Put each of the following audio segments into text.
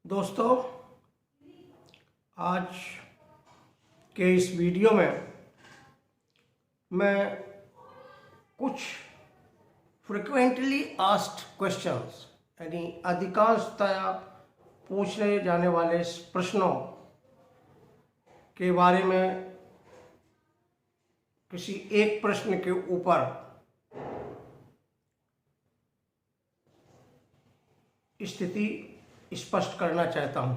दोस्तों, आज के इस वीडियो में मैं कुछ फ्रिक्वेंटली आस्क्ड क्वेश्चंस यानी अधिकांशतः पूछे जाने वाले प्रश्नों के बारे में किसी एक प्रश्न के ऊपर स्थिति स्पष्ट करना चाहता हूँ।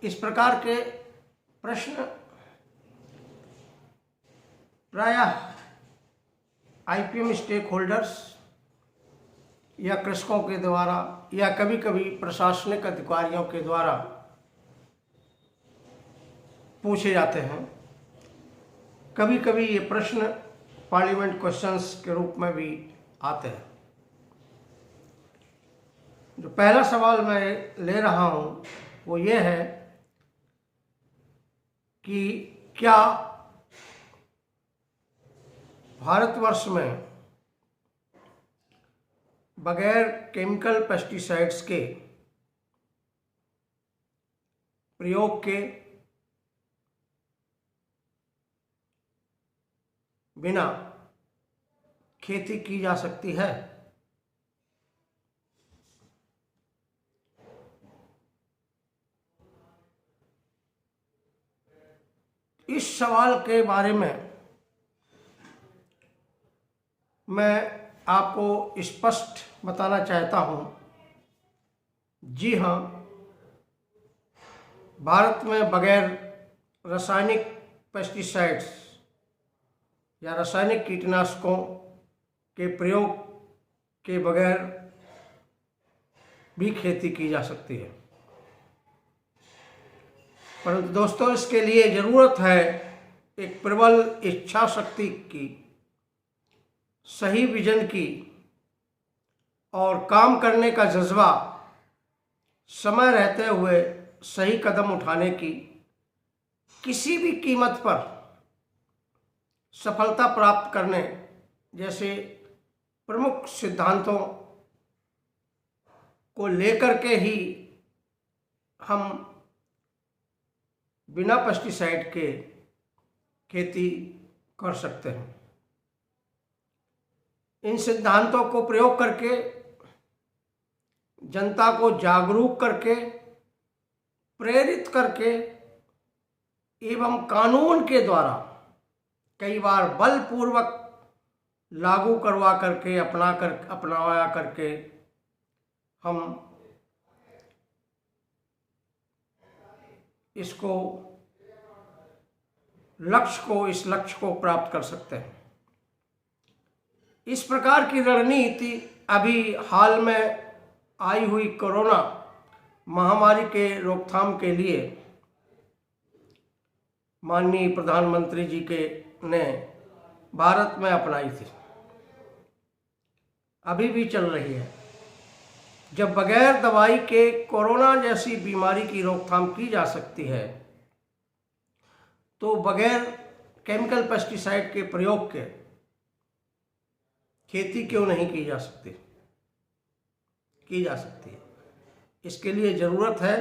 इस प्रकार के प्रश्न प्रायः आईपीएम स्टेक होल्डर्स या कृषकों के द्वारा या कभी कभी प्रशासनिक अधिकारियों के द्वारा पूछे जाते हैं। कभी कभी ये प्रश्न पार्लियामेंट क्वेश्चंस के रूप में भी आते हैं। जो पहला सवाल मैं ले रहा हूँ वो ये है कि क्या भारतवर्ष में बगैर केमिकल पेस्टिसाइड्स के प्रयोग के बिना खेती की जा सकती है? इस सवाल के बारे में मैं आपको स्पष्ट बताना चाहता हूँ। जी हाँ, भारत में बगैर रासायनिक पेस्टिसाइड्स या रासायनिक कीटनाशकों के प्रयोग के बगैर भी खेती की जा सकती है। परंतु दोस्तों, इसके लिए ज़रूरत है एक प्रबल इच्छा शक्ति की, सही विजन की और काम करने का जज्बा, समय रहते हुए सही कदम उठाने की, किसी भी कीमत पर सफलता प्राप्त करने जैसे प्रमुख सिद्धांतों को लेकर के ही हम बिना पेस्टिसाइड के खेती कर सकते हैं। इन सिद्धांतों को प्रयोग करके जनता को जागरूक करके, प्रेरित करके एवं कानून के द्वारा कई बार बलपूर्वक लागू करवा करके अपनाया करके हम इस लक्ष्य को प्राप्त कर सकते हैं। इस प्रकार की रणनीति अभी हाल में आई हुई कोरोना महामारी के रोकथाम के लिए माननीय प्रधानमंत्री जी ने भारत में अपनाई थी, अभी भी चल रही है। जब बगैर दवाई के कोरोना जैसी बीमारी की रोकथाम की जा सकती है तो बगैर केमिकल पेस्टिसाइड के प्रयोग के खेती क्यों नहीं की जा सकती? की जा सकती है। इसके लिए ज़रूरत है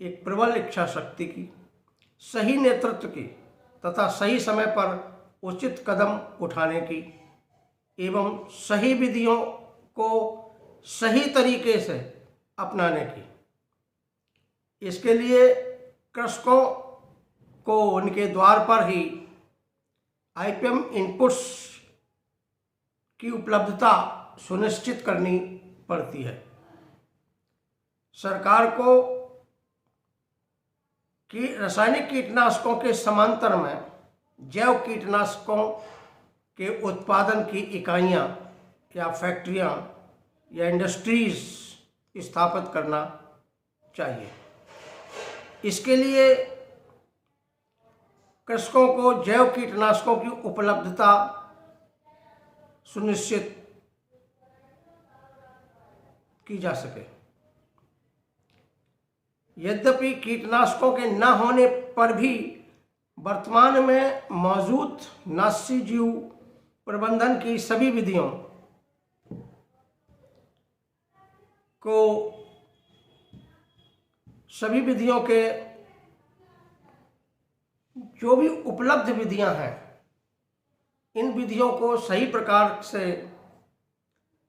एक प्रबल इच्छा शक्ति की, सही नेतृत्व की तथा सही समय पर उचित कदम उठाने की एवं सही विधियों को सही तरीके से अपनाने की। इसके लिए कृषकों को उनके द्वार पर ही आईपीएम इनपुट्स की उपलब्धता सुनिश्चित करनी पड़ती है। सरकार को रासायनिक कीटनाशकों के समांतर में जैव कीटनाशकों के उत्पादन की इकाइयाँ या फैक्ट्रियाँ या इंडस्ट्रीज स्थापित करना चाहिए। इसके लिए कृषकों को जैव कीटनाशकों की उपलब्धता सुनिश्चित की जा सके। यद्यपि कीटनाशकों के न होने पर भी वर्तमान में मौजूद नाशी जीव प्रबंधन की सभी विधियों को सभी विधियों के जो भी उपलब्ध विधियां हैं, इन विधियों को सही प्रकार से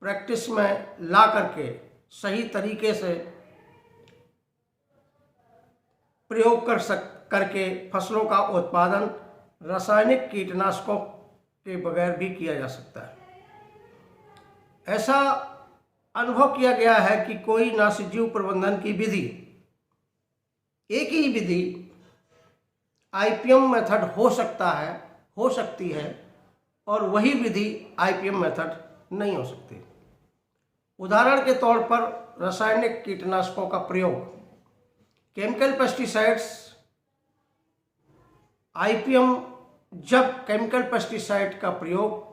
प्रैक्टिस में ला करके सही तरीके से प्रयोग करके फसलों का उत्पादन रासायनिक कीटनाशकों के बगैर भी किया जा सकता है। ऐसा अनुभव किया गया है कि कोई नाशीजीव प्रबंधन की विधि, एक ही विधि आईपीएम मेथड हो सकती है और वही विधि आईपीएम मेथड नहीं हो सकती। उदाहरण के तौर पर रासायनिक कीटनाशकों का प्रयोग, केमिकल पेस्टिसाइड्स आईपीएम, जब केमिकल पेस्टिसाइड का प्रयोग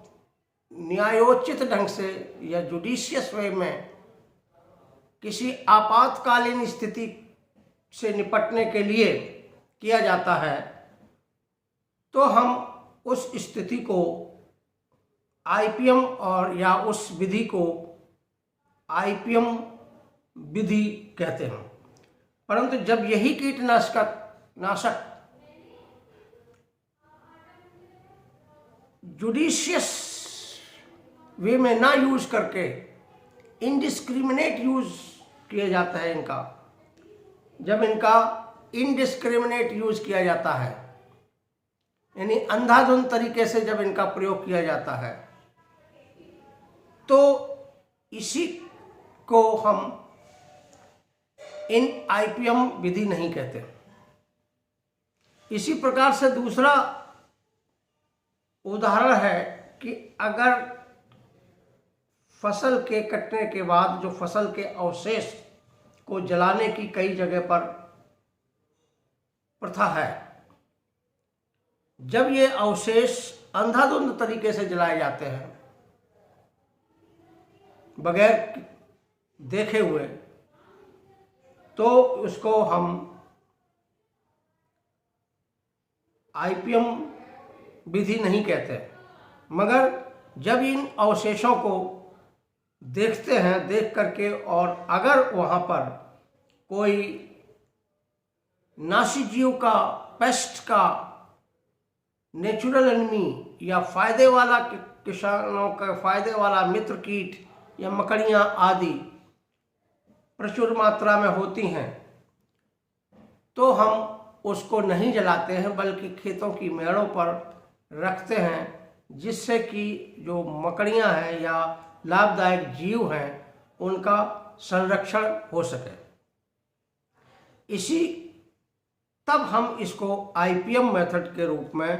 न्यायोचित ढंग से या जुडिशियस वे में किसी आपातकालीन स्थिति से निपटने के लिए किया जाता है, तो हम उस स्थिति को आईपीएम और या उस विधि को आईपीएम विधि कहते हैं। परंतु जब यही कीटनाशक जुडिशियस वे में ना यूज करके इनडिस्क्रिमिनेट यूज किया जाता है, जब इनका इनडिस्क्रिमिनेट यूज किया जाता है, यानी अंधाधुंध तरीके से जब इनका प्रयोग किया जाता है, तो इसी को हम इन आईपीएम विधि नहीं कहते। इसी प्रकार से दूसरा उदाहरण है कि अगर फसल के कटने के बाद जो फसल के अवशेष को जलाने की कई जगह पर प्रथा है, जब ये अवशेष अंधाधुंध तरीके से जलाए जाते हैं बगैर देखे हुए, तो उसको हम आईपीएम विधि नहीं कहते। मगर जब इन अवशेषों को देखते हैं, देख करके, और अगर वहाँ पर कोई नाशीजीव का, पेस्ट का, नेचुरल एनिमी या फायदे वाला किसानों का फायदे वाला मित्र कीट या मकड़ियाँ आदि प्रचुर मात्रा में होती हैं, तो हम उसको नहीं जलाते हैं, बल्कि खेतों की मेड़ों पर रखते हैं, जिससे कि जो मकड़ियाँ हैं या लाभदायक जीव हैं उनका संरक्षण हो सके। तब हम इसको आईपीएम मेथड के रूप में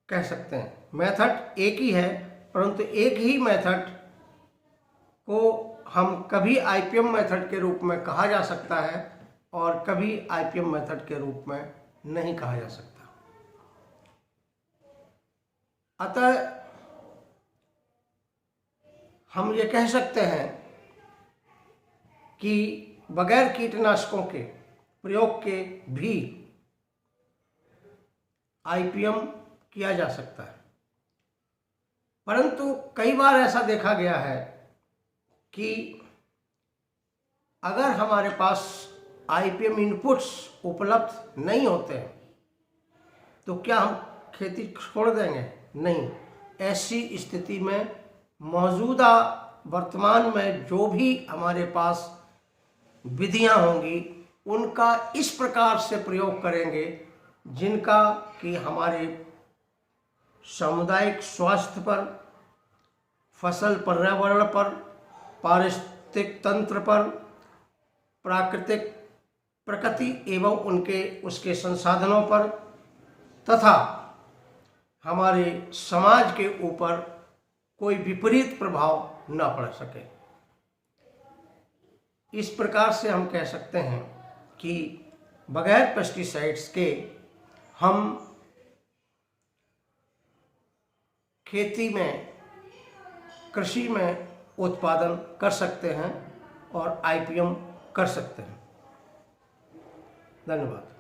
कह सकते हैं। मेथड एक ही है, परंतु एक ही मेथड को हम कभी आईपीएम मेथड के रूप में कहा जा सकता है और कभी आईपीएम मेथड के रूप में नहीं कहा जा सकता। अतः हम ये कह सकते हैं कि बगैर कीटनाशकों के प्रयोग के भी आईपीएम किया जा सकता है। परंतु कई बार ऐसा देखा गया है कि अगर हमारे पास आईपीएम इनपुट्स उपलब्ध नहीं होते हैं, तो क्या हम खेती छोड़ देंगे? नहीं। ऐसी स्थिति में मौजूदा वर्तमान में जो भी हमारे पास विधियां होंगी, उनका इस प्रकार से प्रयोग करेंगे जिनका कि हमारे सामुदायिक स्वास्थ्य पर, फसल पर्यावरण पर, पारिस्थितिक तंत्र पर, प्राकृतिक प्रकृति एवं उसके संसाधनों पर तथा हमारे समाज के ऊपर कोई विपरीत प्रभाव न पड़ सके। इस प्रकार से हम कह सकते हैं कि बगैर पेस्टिसाइड्स के हम खेती में, कृषि में उत्पादन कर सकते हैं और आईपीएम कर सकते हैं। धन्यवाद।